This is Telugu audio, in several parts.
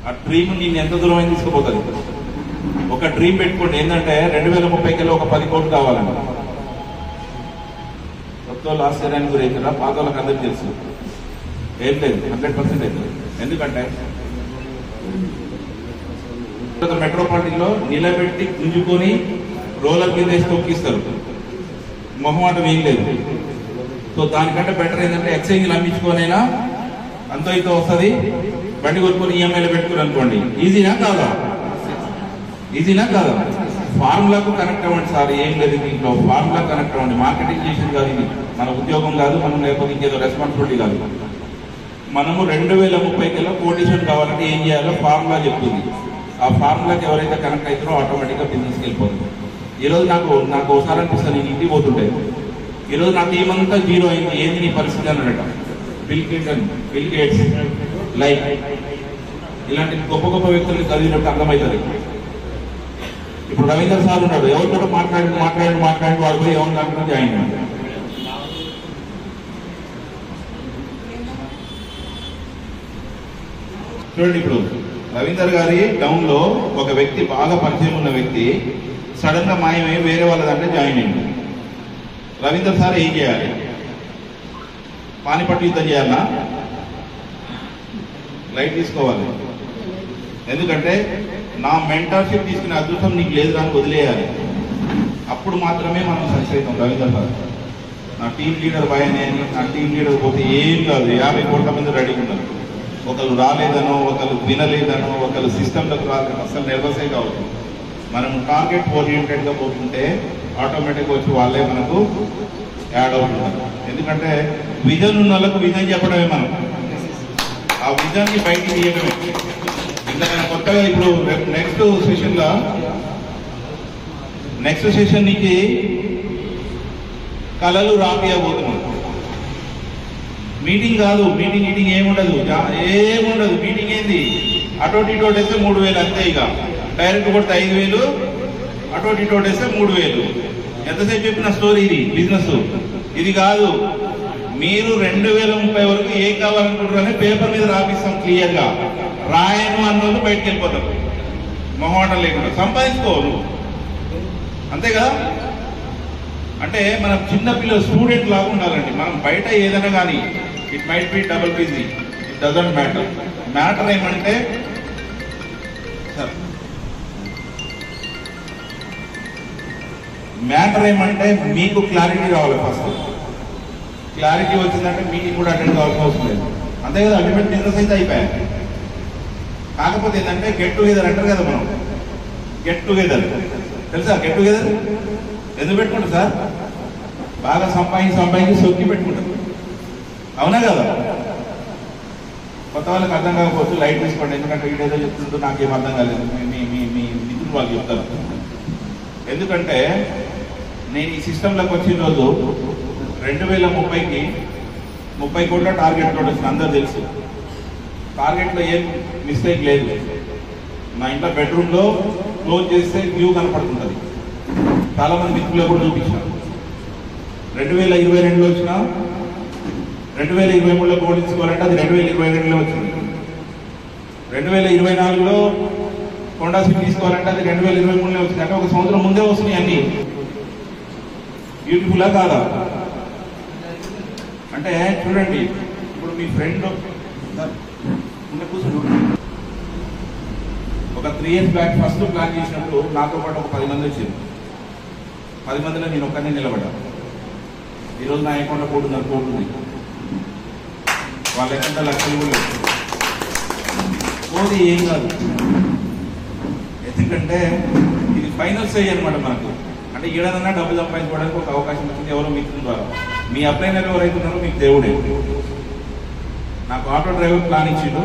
ఆ డ్రీమ్ నేను ఎంత దూరమైనా తీసుకుపోతుంది. ఒక డ్రీమ్ పెట్టుకోండి, ఏంటంటే 2030 ఒక 10 కోట్లు కావాలండి. కొత్త వాళ్ళు ఆశ్చర్యానికి గురవుతారా? పాత వాళ్ళకి అందరికీ తెలుసు. ఏం లేదు, 100% అవుతుంది. ఎందుకంటే మెట్రోపాలిటీలో నిలబెట్టి గుంజుకొని రోలర్ కింద వేసి తొక్కిస్తారు, మొహమాటం ఏం లేదు. సో దానికంటే బెటర్ ఏంటంటే ఎక్స్చేంజ్లు అమ్మించుకోనైనా అంతో ఇంతో వస్తుంది, బండి కొనుక్కొని ఈఎంఐలో పెట్టుకుని అనుకోండి. ఈజీనా కాదా? ఈజీనా కాదా? ఫార్ములాకు కనెక్ట్ అవ్వండి సార్, ఏం లేదు దీంట్లో. ఫార్ములా కనెక్ట్ అవ్వండి. మార్కెటింగ్ చేసేది కాదు ఇది, మన ఉద్యోగం కాదు, మనం లేకపోతే ఇంకేదో రెస్పాన్సిబిలిటీ కాదు. మనము 2030 కోటేషన్ కావాలంటే ఏం చేయాలో ఫార్ములా చెప్తుంది. ఆ ఫార్ములాకి ఎవరైతే కనెక్ట్ అవుతారో ఆటోమేటిక్గా బిజినెస్కి వెళ్ళిపోతుంది. ఈరోజు నాకు ఒకసారి అనిపిస్తుంది, నేను ఇంటికి పోతుంటే ఈరోజు నాకు ఏమంతా జీరో అయింది, ఏంది నీ పరిస్థితి అన్నట. Bill Clinton, Bill Gates, like ఇలాంటి గొప్ప గొప్ప వ్యక్తుల్ని చదివినట్టు అర్థమవుతుంది. ఇప్పుడు రవీంద్ర సార్ ఉన్నాడు, ఎవరితో మాట్లాడి వాడు పోయి ఎవరు దాంట్లో జాయిన్ అయ్యాడు. చూడండి, ఇప్పుడు రవీందర్ గారి టౌన్ లో ఒక వ్యక్తి, బాగా పరిచయం ఉన్న వ్యక్తి సడన్ గా మాయమై వేరే వాళ్ళ దాంట్లో జాయిన్ అయింది. రవీందర్ సార్ ఏం చేయాలి? పానిపట్టు యుద్ధం చేయాలన్నా? లైట్ తీసుకోవాలి. ఎందుకంటే నా మెంటర్షిప్ తీసుకునే అదృష్టం నీకు లేదు అని వదిలేయాలి. అప్పుడు మాత్రమే మనం సక్సెస్ అవుతాం. రవీందర్ సార్ నా టీం లీడర్ భయనే అని, నా టీం లీడర్ పోతే ఏం కాదు, 50 కోట్ల మంది రెడీగా ఉన్నారు. ఒకళ్ళు రాలేదనో, ఒకళ్ళు వినలేదనో, ఒకళ్ళు సిస్టంలోకి రాలేదనో అసలు నెర్వసే కావచ్చు. మనం టార్గెట్ ఓరియంటెడ్గా పోతుంటే ఆటోమేటిక్గా వచ్చి వాళ్ళే మనకు యాడ్ అవుతున్నారు. ఎందుకంటే విజన్ ఉన్న వాళ్ళకు విజన్ చెప్పడమే మనం, ఆ విజన్ని బయటికి తీయడమే. ఇంకా కొత్తగా ఇప్పుడు నెక్స్ట్ సెషన్ నుంచి కళలు రాపియబోతున్నాం. మీటింగ్ కాదు, మీటింగ్ ఏముండదు. మీటింగ్ ఏంది? అటోటి ఇటోటి వేస్తే 3000 అంతే. ఇక డైరెక్ట్ కొడితే 5000, అటోటి ఇటోటి వేస్తే 3000. ఎంతసేపు చెప్పిన స్టోరీ ఇది, బిజినెస్ ఇది కాదు. మీరు 2030 వరకు ఏం కావాలనుకుంటారని పేపర్ మీద రాపిస్తాం క్లియర్ గా. రాయను అన్నోళ్ళు బయటకు వెళ్ళిపోతారు, మొహమాటం లేకుండా. సంపాదించుకోవాలి అంతే కదా. అంటే మనం చిన్నపిల్లలు స్టూడెంట్ లాగా ఉండాలండి. మనం బయట ఏదైనా కానీ it might B double busy, it doesn't matter. Matter ఏమంటే మీకు క్లారిటీ రావాలి. ఫస్ట్ క్లారిటీ వచ్చిందంటే మీటింగ్ కూడా అటెండ్ కావాల్సిన అవసరం లేదు. అంతే కదా, అల్టిమేట్ బిజినెస్ అయితే అయిపోయాయి. కాకపోతే ఏంటంటే గెట్ టుగెదర్ అంటారు కదా, మనం గెట్ టుగెదర్ తెలుసా? గెట్ టుగెదర్ ఎందుకు పెట్టుకుంటారు సార్? బాగా సంపాదించి సొక్కి పెట్టుకుంటారు, అవునా కదా? కొత్త వాళ్ళకి అర్థం కాకపోవచ్చు, లైట్ తీసుకోండి. ఎందుకంటే వీడేదో చెప్తుంటూ నాకేం అర్థం కాలేదు, మీ మిత్రులు వాళ్ళు చెప్తారు. ఎందుకంటే నేను ఈ సిస్టంలోకి వచ్చిన రోజు 2030కి 30 కోట్ల టార్గెట్ తోటి వచ్చిన, అందరూ తెలుసు. టార్గెట్లో ఏం మిస్టేక్ లేదు. మా ఇంట్లో బెడ్రూమ్లో క్లోజ్ చేస్తే వ్యూ కనపడుతుంటుంది. చాలా మంది మిత్రులు కూడా చూపించారు. 2022లో వచ్చిన 2023లో కోడించుకోవాలంటే అది 2022లో వచ్చింది. 2024లో హోండా సిటీ తీసుకోవాలంటే అది 2023లో వచ్చింది. అంటే ఒక సంవత్సరం ముందే వస్తున్నాయి అన్ని. బ్యూటిఫుల్లా కాదా? అంటే చూడండి, ఇప్పుడు మీ ఫ్రెండ్ కూర్చొని ఒక 3 years బ్యాక్ ఫస్ట్ ప్లాన్ చేసినప్పుడు నాతో పాటు ఒక 10 మంది వచ్చారు. 10 మందిలో నేను ఒక్కనే నిలబడ్డా. ఈరోజు నా అకౌంట్లో 4.5 కోట్లు ఉంది. వాళ్ళ అకౌంట్లో లక్షలు కూడా పోది ఏం కాదు. ఎందుకంటే ఇది ఫైనల్ స్టేజ్ అనమాట మనకు. అంటే ఏడైనా డబ్బు సంపాదించుకోవడానికి ఒక అవకాశం వచ్చింది ఎవరో మిత్రుల ద్వారా. మీ అప్లైనర్ ఎవరైతే ఉన్నారో మీకు దేవుడే. నాకు ఆటో డ్రైవర్ ప్లాన్ ఇచ్చిండు,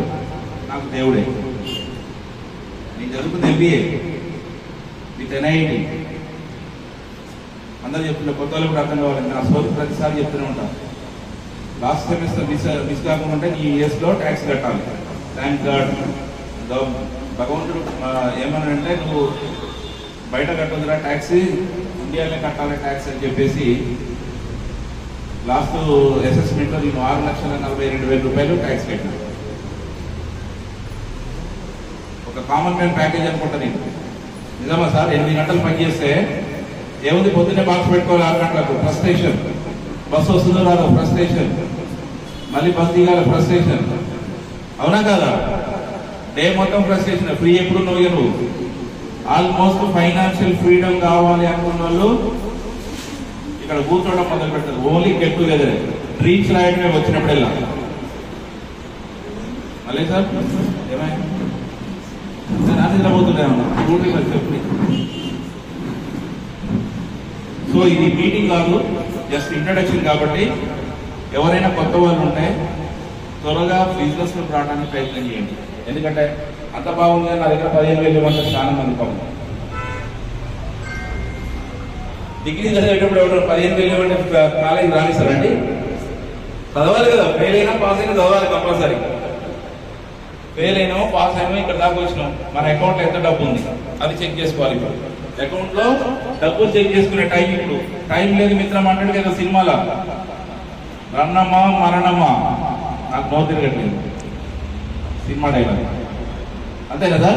నాకు దేవుడే. నేను చదువుకున్న MBA విత్ NIT. అందరూ చెప్తున్నారు, కొత్త వాళ్ళు కూడా అర్థం కావాలంటే నా సోదరు ప్రతిసారి చెప్తూనే ఉంటాను. లాస్ట్ సెమిస్టర్ మిస్ కాకుండా ఉంటే ఈ ఇయర్స్లో ట్యాక్స్ కట్టాలి. థ్యాంక్ గాడ్ భగవంతుడు ఏమన్నాడంటే, నువ్వు బయట కట్టొద్దురా ట్యాక్స్, ఇండియాలో కట్టాలి ట్యాక్స్ అని చెప్పేసి లాస్ట్ అసెస్మెంట్లో నేను 6,42,000 రూపాయలు ట్యాక్స్ కట్టాను. ఒక కామన్ మ్యాన్ ప్యాకేజ్ అనుకుంటుంది. నిజమా సార్? 8 గంటలు పనిచేస్తే ఏముంది, పొద్దున్నే బాక్స్ పెట్టుకోవాలి 6 గంటలకు, ఫ్రస్ట్రేషన్. బస్సు వస్తుందో రాదో ఫ్రస్ట్రేషన్, మళ్ళీ బస్ దిగాలి ఫ్రస్ట్రేషన్. అవునా కదా? డే మొత్తం ఫ్రస్ట్రేషన్. ఫ్రీ ఎప్పుడు నువ్వు ఆల్మోస్ట్ ఫైనాన్షియల్ ఫ్రీడమ్ కావాలి అనుకున్న వాళ్ళు ఇక్కడ కూర్చోవడం మొదలు పెడతారు. ఓన్లీ గెట్ టుగెదర్, డ్రీమ్స్ రాయడమే వచ్చినప్పుడెల్లా. మళ్ళీ సార్ ఏమైనా నిద్రపోతున్నాయన్నా డ్యూటీ చెప్పి. సో ఇది మీటింగ్ కాదు, జస్ట్ ఇంట్రడక్షన్. కాబట్టి ఎవరైనా కొత్త వాళ్ళు ఉంటే త్వరగా బిజినెస్ లో రావడానికి ప్రయత్నం చేయండి. ఎందుకంటే అంత బాగుంది, నా దగ్గర 15,000 ఇవ్వంటే చాలా మంది పాపం. డిగ్రీ చదివేటప్పుడు ఎవరు 15,000 ఇవ్వంటే కాలేజీ రానిస్తారండి? చదవాలి కదా, ఫెయిల్ అయినా పాస్ అయినా చదవాలి కంపల్సరీ. ఫెయిల్ అయినామో పాస్ అయినామో ఇక్కడ దాకా వచ్చినాం, మన అకౌంట్ లో ఎంత డబ్బు ఉంది అది చెక్ చేసుకోవాలి. ఇప్పుడు అకౌంట్ లో డబ్బులు చెక్ చేసుకునే టైం ఇప్పుడు. టైం లేదు మిత్రం అంటాడు కదా సినిమాలో, రన్నమ్మా మరణమ్మా, నాకు నో తిరగట్లేదు సినిమా డైలాగ్. అంతే కదా?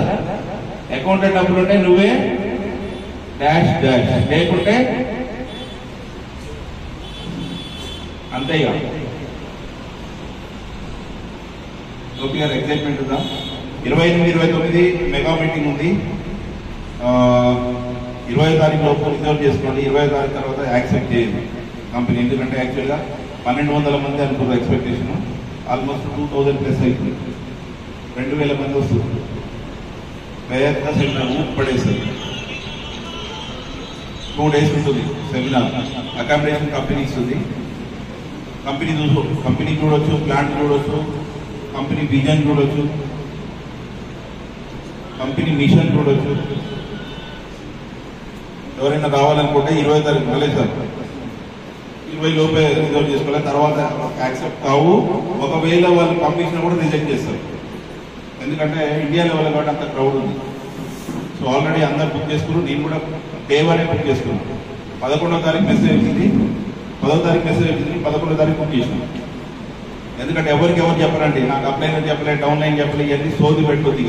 అకౌంట్ లో డబ్బులు ఉంటే నువ్వే డాష్ డాష్, లేకుంటే అంతేగా. గోపి గారు ఎగ్జైట్మెంట్ ఉందా? 28, 29 మెగా మీటింగ్ ఉంది. 20వ తారీఖు లోపు రిజర్వ్ చేసుకోండి. 20వ తారీఖు తర్వాత యాక్సెప్ట్ చేయండి కంపెనీ. ఎందుకంటే యాక్చువల్గా 1200 మంది అనుకున్నారు ఎక్స్పెక్టేషన్, ఆల్మోస్ట్ 2000+ అయిపోయింది. 2000 మంది వస్తుంది. పెద్ద సెమినార్ పడేస్తుంది. 2 days ఉంటుంది సెమినార్. అకామిడేషన్ కంపెనీ ఇస్తుంది. కంపెనీ చూడొచ్చు, ప్లాంట్ చూడొచ్చు, కంపెనీ విజన్ చూడొచ్చు, కంపెనీ మిషన్ చూడొచ్చు. ఎవరైనా రావాలనుకుంటే 20వ తారీఖు వెళ్ళే సార్, 20 లోపే రిజర్వ్ చేసుకోవాలి. తర్వాత యాక్సెప్ట్ కావు. ఒకవేళ వాళ్ళు పంపించినా కూడా రిజెక్ట్ చేస్తారు. ఎందుకంటే ఇండియా లెవెల్ కాబట్టి అంత క్రౌడ్ ఉంది. సో ఆల్రెడీ అందరు బుక్ చేసుకున్నారు. నేను కూడా డే 1 బుక్ చేసుకున్నాను. 11వ తారీఖు మెసేజ్ వచ్చింది, 10వ తారీఖు మెసేజ్ వచ్చింది, 11వ తారీఖు బుక్ చేసినాను. ఎందుకంటే ఎవరికి ఎవరు చెప్పరండి, నాకు అప్లైన్ చెప్పలేదు, డౌన్ లైన్ చెప్పలేదు, ఇవన్నీ సోది పెట్టుకుంది.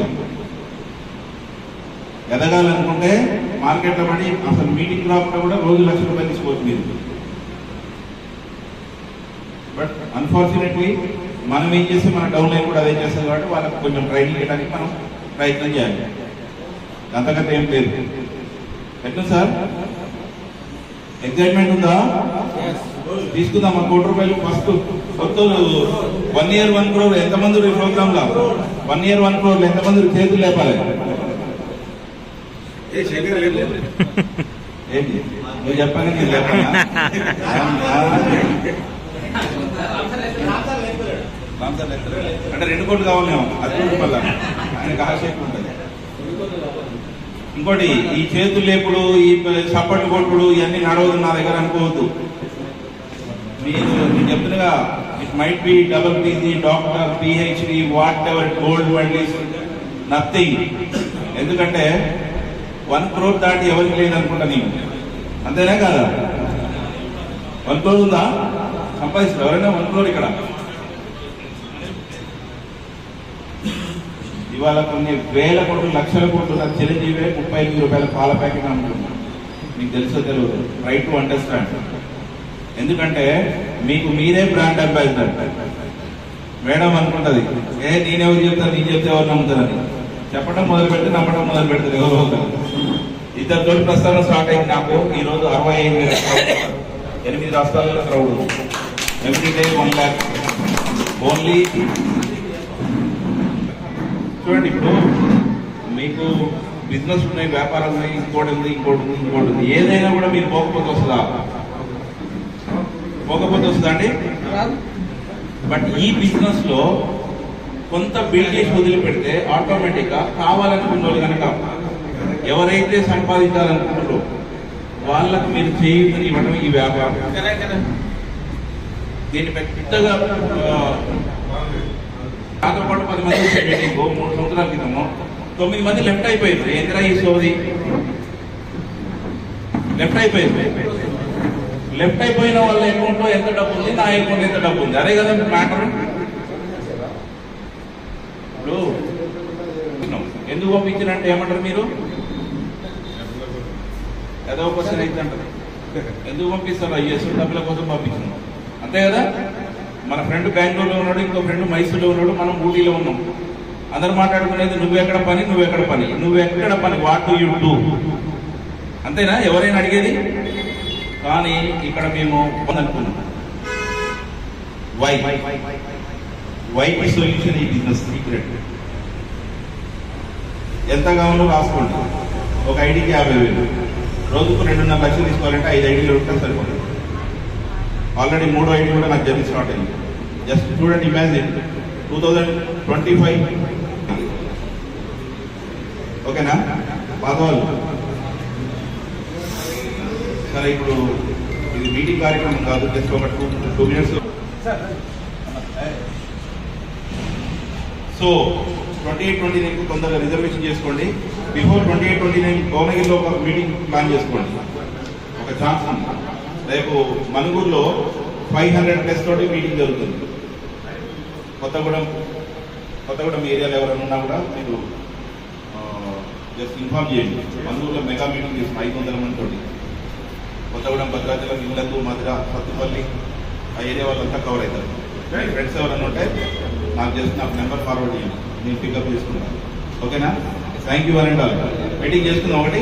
ఎదగాలనుకుంటే మార్కెట్లో పడి అసలు మీటింగ్ రాకుండా కూడా రోజు ₹1,00,000 తీసుకోవచ్చు మీరు. బట్ అన్ఫార్చునేట్లీ మనం ఏం చేస్తే మన డౌన్ లైన్ కూడా అదే చేస్తాం కాబట్టి వాళ్ళకి కొంచెం ట్రైనింగ్ ఇవ్వడానికి మనం ప్రయత్నం చేయాలి. అంతకంటే ఏం లేదు. ఎట్లా సార్? ఎగ్జైట్మెంట్ ఉందా? తీసుకుందాం ₹1,00,00,000 ఫస్ట్. కొత్త 1 year 1 crore ఎంతమంది ఈ ప్రోగ్రామ్ లో? 1 year 1 crore ఎంతమంది చేతులు లేపాలి? ఏంటి నువ్వు చెప్పాలి, నేను లేపాలి. అంటే 2 కోట్లు కావాలేమో, అది మళ్ళా ఆయనకు ఆశయం ఉంటుంది. ఇంకోటి, ఈ చేతులు లేపుడు, ఈ చప్పట్లు కొట్టుడు ఇవన్నీ నడవదు నా దగ్గర అనుకోవద్దు. నేను చెప్తున్నగా, it might be PhD, doctor, PhD, whatever, gold medalist, nothing. ఎందుకంటే 1 crore దాటి ఎవరికి లేదనుకుంటా నేను. అంతేనా కాదా? 1 crore ఉందా? సంపాదిస్తారు ఎవరైనా 1 crore ఇక్కడ? ఇవాళ కొన్ని వేల కోట్లు, లక్షల కోట్లు చిరంజీవి ₹35 పాల ప్యాకెట్ అమ్ముతున్నారు. మీకు తెలుసో తెలియదు? Try to understand. ఎందుకంటే మీకు మీరే బ్రాండ్ అంబాసిడర్. మేడం అనుకుంటుంది, నేనెవరు చెప్తాను, నేను చెప్తే ఎవరు నమ్ముతారని. చెప్పడం మొదలు పెడితే నమ్మడం మొదలు పెడతారు ఎవరో ఒకరు. 2 తోటి ప్రస్తావన స్టార్ట్ అయింది నాకు. ఈరోజు 65 రాష్ట్రాలలో crowd. Every day 1 lakh only. చూడండి, ఇప్పుడు మీకు బిజినెస్ ఉన్నాయి, వ్యాపారం ఉన్నాయి, ఇంకోటి ఉంది, ఇంకోటి ఉంది, ఇంకోటి ఉంది. ఏదైనా కూడా మీరు పోకపోతే వస్తుందా? పోకపోతే వస్తుందా అండి? బట్ ఈ బిజినెస్ లో కొంత బిల్డ్ చేసి వదిలిపెడితే ఆటోమేటిక్ గా కావాలనుకున్న వాళ్ళు కనుక ఎవరైతే సంపాదించాలనుకుంటారో వాళ్ళకు మీరు చేయుతని ఇవ్వడం ఈ వ్యాపారం. దీన్ని పెద్దగా నాతో పాటు 10 మంది మీటింగ్ 3 సంవత్సరాల క్రితము 9 మంది లెఫ్ట్ అయిపోయింది. ఏంద్రా ఈ సోది? లెఫ్ట్ అయిపోయింది. లెఫ్ట్ అయిపోయిన వాళ్ళ అకౌంట్ లో ఎంత డబ్బు ఉంది, నా అకౌంట్ ఎంత డబ్బు ఉంది, అదే కదా మ్యాటర్. ఇప్పుడు ఎందుకు పంపించారంటే ఏమంటారు మీరు? ఏదో క్వశ్చన్ అయితే అంటారు, ఎందుకు పంపిస్తారు? అయ్యేసు డబ్బుల కోసం పంపించాను, అంతే కదా. మన ఫ్రెండ్ బెంగళూరులో ఉన్నాడు, ఇంకో ఫ్రెండ్ మైసూరులో ఉన్నాడు, మనం ఊటీలో ఉన్నాం. అందరు మాట్లాడుకునేది నువ్వెక్కడ పని, నువ్వెక్కడ పని, నువ్వెక్కడ పని, వాట్ డు యు డూ, అంతేనా ఎవరైనా అడిగేది? కానీ ఇక్కడ మేము అనుకున్నాం, వైకి సొల్యూషన్ ఈ బిజినెస్ సీక్రెట్. ఎంత కావాలో రాసుకోండి. ఒక ఐడికి 50,000, రోజుకు 2.5 లక్షలు తీసుకోవాలంటే 5 ఐడీలు ఉంటే సరిపోతుంది. ఆల్రెడీ 3వ ఐడి కూడా నాకు జర్నీ స్టార్ట్ అయింది. జస్ట్ చూడండి, ఇమాజిన్ 2025, ఓకేనా పాదవాళ్ళు. సరే, ఇప్పుడు ఇది మీటింగ్ కార్యక్రమం కాదు, జస్ట్ ఒక 2 మినిట్స్. సో 28-29 తొందరగా రిజర్వేషన్ చేసుకోండి. బిఫోర్ 28-29 భువనగిరిలో ఒక మీటింగ్ ప్లాన్ చేసుకోండి. ఒక ఛాన్స్ ఉంది. రేపు మనుగూరులో 500+ తోటి మీటింగ్ జరుగుతుంది. కొత్తగూడెం ఏరియాలో ఎవరైనా ఉన్నా కూడా మీరు జస్ట్ ఇన్ఫార్మ్ చేయండి. మనుగూరులో మెగా మీటింగ్ చేస్తున్నాం 500 మంది తోటి. కొత్తగూడెం, భద్రాచలం, ఇళ్ళకు, మధుర, సత్తుపల్లి ఆ ఏరియా వాళ్ళంతా కవర్ అవుతారు. ఫ్రెండ్స్ ఎవరైనా ఉంటే నాకు నెంబర్ ఫార్వర్డ్ చేయండి, నేను పికప్ చేసుకుంటాను. ఓకేనా? Thank you. మీటింగ్ చేసుకుందాం ఒకటి.